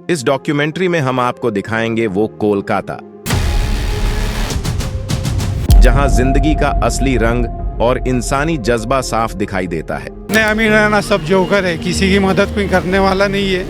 इस डॉक्यूमेंट्री में हम आपको दिखाएंगे वो कोलकाता, जहां जिंदगी का असली रंग और इंसानी जज्बा साफ दिखाई देता है। अमीर रहना सब जोकर है, किसी की मदद कोई करने वाला नहीं है।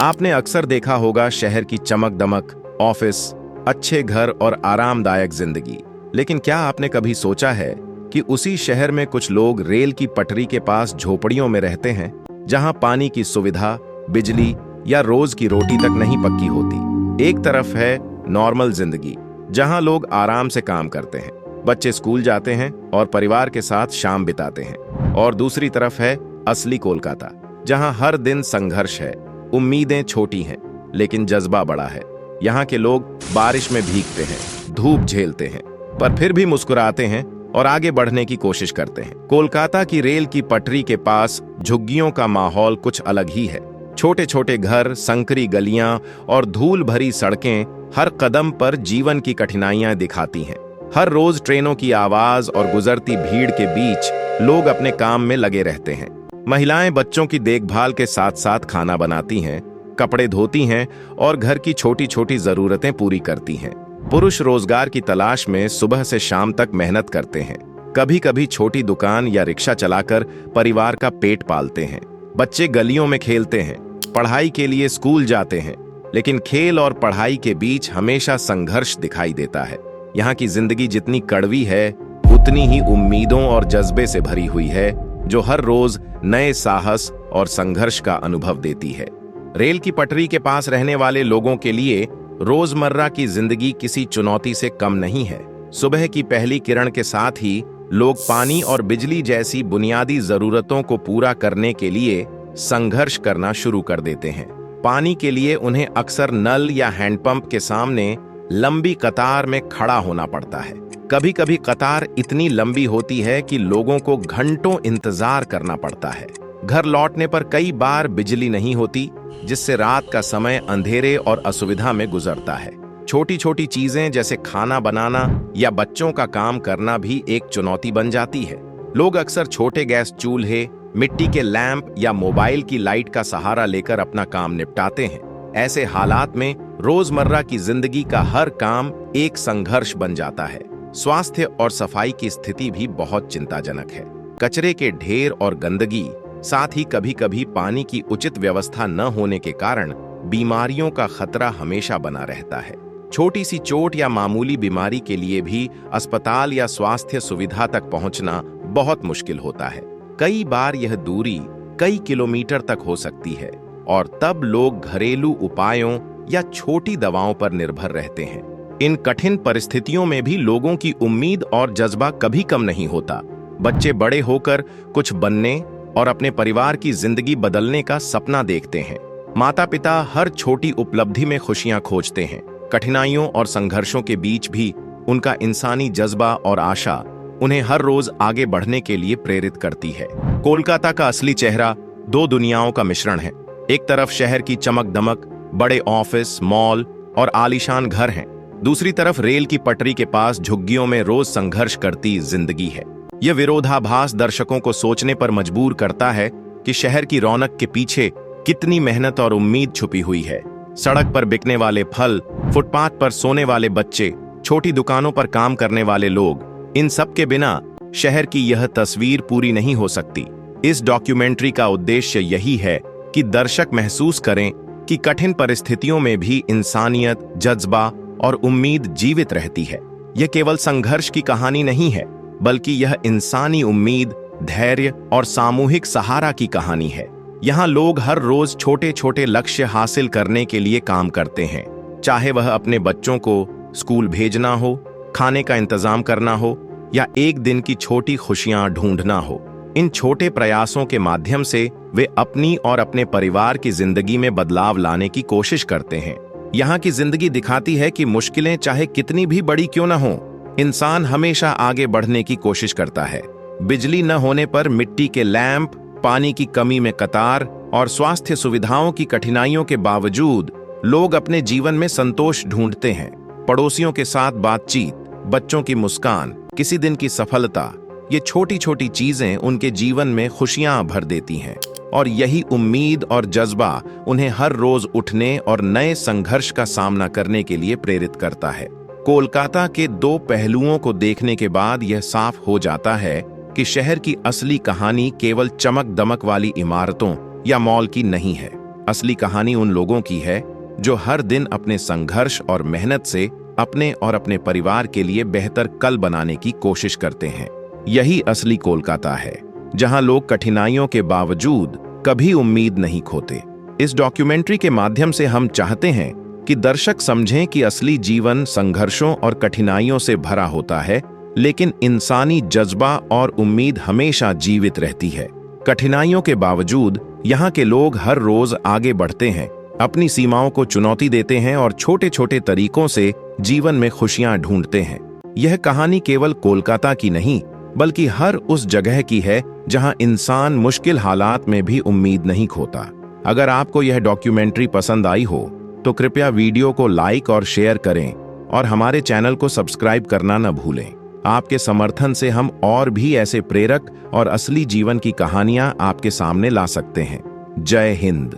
आपने अक्सर देखा होगा शहर की चमक दमक, ऑफिस, अच्छे घर और आरामदायक जिंदगी। लेकिन क्या आपने कभी सोचा है कि उसी शहर में कुछ लोग रेल की पटरी के पास झोपड़ियों में रहते हैं, जहां पानी की सुविधा, बिजली या रोज की रोटी तक नहीं पक्की होती। एक तरफ है नॉर्मल जिंदगी, जहां लोग आराम से काम करते हैं, बच्चे स्कूल जाते हैं और परिवार के साथ शाम बिताते हैं, और दूसरी तरफ है असली कोलकाता, जहां हर दिन संघर्ष है, उम्मीदें छोटी हैं लेकिन जज्बा बड़ा है। यहाँ के लोग बारिश में भीगते हैं, धूप झेलते हैं, पर फिर भी मुस्कुराते हैं और आगे बढ़ने की कोशिश करते हैं। कोलकाता की रेल की पटरी के पास झुग्गियों का माहौल कुछ अलग ही है। छोटे छोटे घर, संकरी गलियां और धूल भरी सड़कें हर कदम पर जीवन की कठिनाइयां दिखाती हैं। हर रोज ट्रेनों की आवाज और गुजरती भीड़ के बीच लोग अपने काम में लगे रहते हैं। महिलाएं बच्चों की देखभाल के साथ साथ खाना बनाती हैं, कपड़े धोती हैं और घर की छोटी छोटी जरूरतें पूरी करती हैं। पुरुष रोजगार की तलाश में सुबह से शाम तक मेहनत करते हैं, कभी कभी छोटी दुकान या रिक्शा चलाकर परिवार का पेट पालते हैं। बच्चे गलियों में खेलते हैं, पढ़ाई के लिए स्कूल जाते हैं, लेकिन खेल और पढ़ाई के बीच हमेशा संघर्ष दिखाई देता है। यहाँ की जिंदगी जितनी कड़वी है, उतनी ही उम्मीदों और जज्बे से भरी हुई है, जो हर रोज नए साहस और संघर्ष का अनुभव देती है। रेल की पटरी के पास रहने वाले लोगों के लिए रोजमर्रा की जिंदगी किसी चुनौती से कम नहीं है। सुबह की पहली किरण के साथ ही लोग पानी और बिजली जैसी बुनियादी जरूरतों को पूरा करने के लिए संघर्ष करना शुरू कर देते हैं। पानी के लिए उन्हें अक्सर नल या हैंडपंप के सामने लंबी कतार में खड़ा होना पड़ता है। कभी कभी कतार इतनी लंबी होती है कि लोगों को घंटों इंतजार करना पड़ता है। घर लौटने पर कई बार बिजली नहीं होती, जिससे रात का समय अंधेरे और असुविधा में गुजरता है। छोटी छोटी चीजें जैसे खाना बनाना या बच्चों का काम करना भी एक चुनौती बन जाती है। लोग अक्सर छोटे गैस चूल्हे, मिट्टी के लैंप या मोबाइल की लाइट का सहारा लेकर अपना काम निपटाते हैं। ऐसे हालात में रोजमर्रा की जिंदगी का हर काम एक संघर्ष बन जाता है। स्वास्थ्य और सफाई की स्थिति भी बहुत चिंताजनक है। कचरे के ढेर और गंदगी, साथ ही कभी कभी पानी की उचित व्यवस्था न होने के कारण बीमारियों का खतरा हमेशा बना रहता है। छोटी सी चोट या मामूली बीमारी के लिए भी अस्पताल या स्वास्थ्य सुविधा तक पहुंचना बहुत मुश्किल होता है। कई बार यह दूरी कई किलोमीटर तक हो सकती है, और तब लोग घरेलू उपायों या छोटी दवाओं पर निर्भर रहते हैं। इन कठिन परिस्थितियों में भी लोगों की उम्मीद और जज्बा कभी कम नहीं होता। बच्चे बड़े होकर कुछ बनने और अपने परिवार की जिंदगी बदलने का सपना देखते हैं। माता पिता हर छोटी उपलब्धि में खुशियां खोजते हैं। कठिनाइयों और संघर्षों के बीच भी उनका इंसानी जज्बा और आशा उन्हें हर रोज आगे बढ़ने के लिए प्रेरित करती है। कोलकाता का असली चेहरा दो दुनियाओं का मिश्रण है। एक तरफ शहर की चमक दमक, बड़े ऑफिस, मॉल और आलीशान घर हैं। दूसरी तरफ रेल की पटरी के पास झुग्गियों में रोज संघर्ष करती जिंदगी है। यह विरोधाभास दर्शकों को सोचने पर मजबूर करता है कि शहर की रौनक के पीछे कितनी मेहनत और उम्मीद छुपी हुई है। सड़क पर बिकने वाले फल, फुटपाथ पर सोने वाले बच्चे, छोटी दुकानों पर काम करने वाले लोग, इन सब के बिना शहर की यह तस्वीर पूरी नहीं हो सकती। इस डॉक्यूमेंट्री का उद्देश्य यही है कि दर्शक महसूस करें कि कठिन परिस्थितियों में भी इंसानियत, जज्बा और उम्मीद जीवित रहती है। यह केवल संघर्ष की कहानी नहीं है, बल्कि यह इंसानी उम्मीद, धैर्य और सामूहिक सहारा की कहानी है। यहाँ लोग हर रोज छोटे छोटे लक्ष्य हासिल करने के लिए काम करते हैं, चाहे वह अपने बच्चों को स्कूल भेजना हो, खाने का इंतजाम करना हो या एक दिन की छोटी खुशियां ढूंढना हो। इन छोटे प्रयासों के माध्यम से वे अपनी और अपने परिवार की जिंदगी में बदलाव लाने की कोशिश करते हैं। यहाँ की जिंदगी दिखाती है कि मुश्किलें चाहे कितनी भी बड़ी क्यों न हो, इंसान हमेशा आगे बढ़ने की कोशिश करता है। बिजली न होने पर मिट्टी के लैंप, पानी की कमी में कतार और स्वास्थ्य सुविधाओं की कठिनाइयों के बावजूद लोग अपने जीवन में संतोष ढूंढते हैं। पड़ोसियों के साथ बातचीत, बच्चों की मुस्कान, किसी दिन की सफलता, ये छोटी छोटी चीजें उनके जीवन में खुशियां भर देती हैं। और यही उम्मीद और जज्बा उन्हें हर रोज उठने और नए संघर्ष का सामना करने के लिए प्रेरित करता है। कोलकाता के दो पहलुओं को देखने के बाद यह साफ हो जाता है कि शहर की असली कहानी केवल चमक दमक वाली इमारतों या मॉल की नहीं है। असली कहानी उन लोगों की है जो हर दिन अपने संघर्ष और मेहनत से अपने और अपने परिवार के लिए बेहतर कल बनाने की कोशिश करते हैं। यही असली कोलकाता है, जहां लोग कठिनाइयों के बावजूद कभी उम्मीद नहीं खोते। इस डॉक्यूमेंट्री के माध्यम से हम चाहते हैं कि दर्शक समझें कि असली जीवन संघर्षों और कठिनाइयों से भरा होता है, लेकिन इंसानी जज्बा और उम्मीद हमेशा जीवित रहती है। कठिनाइयों के बावजूद यहाँ के लोग हर रोज आगे बढ़ते हैं, अपनी सीमाओं को चुनौती देते हैं और छोटे छोटे तरीकों से जीवन में खुशियां ढूंढते हैं। यह कहानी केवल कोलकाता की नहीं, बल्कि हर उस जगह की है जहां इंसान मुश्किल हालात में भी उम्मीद नहीं खोता। अगर आपको यह डॉक्यूमेंट्री पसंद आई हो तो कृपया वीडियो को लाइक और शेयर करें और हमारे चैनल को सब्सक्राइब करना न भूलें। आपके समर्थन से हम और भी ऐसे प्रेरक और असली जीवन की कहानियां आपके सामने ला सकते हैं। जय हिंद।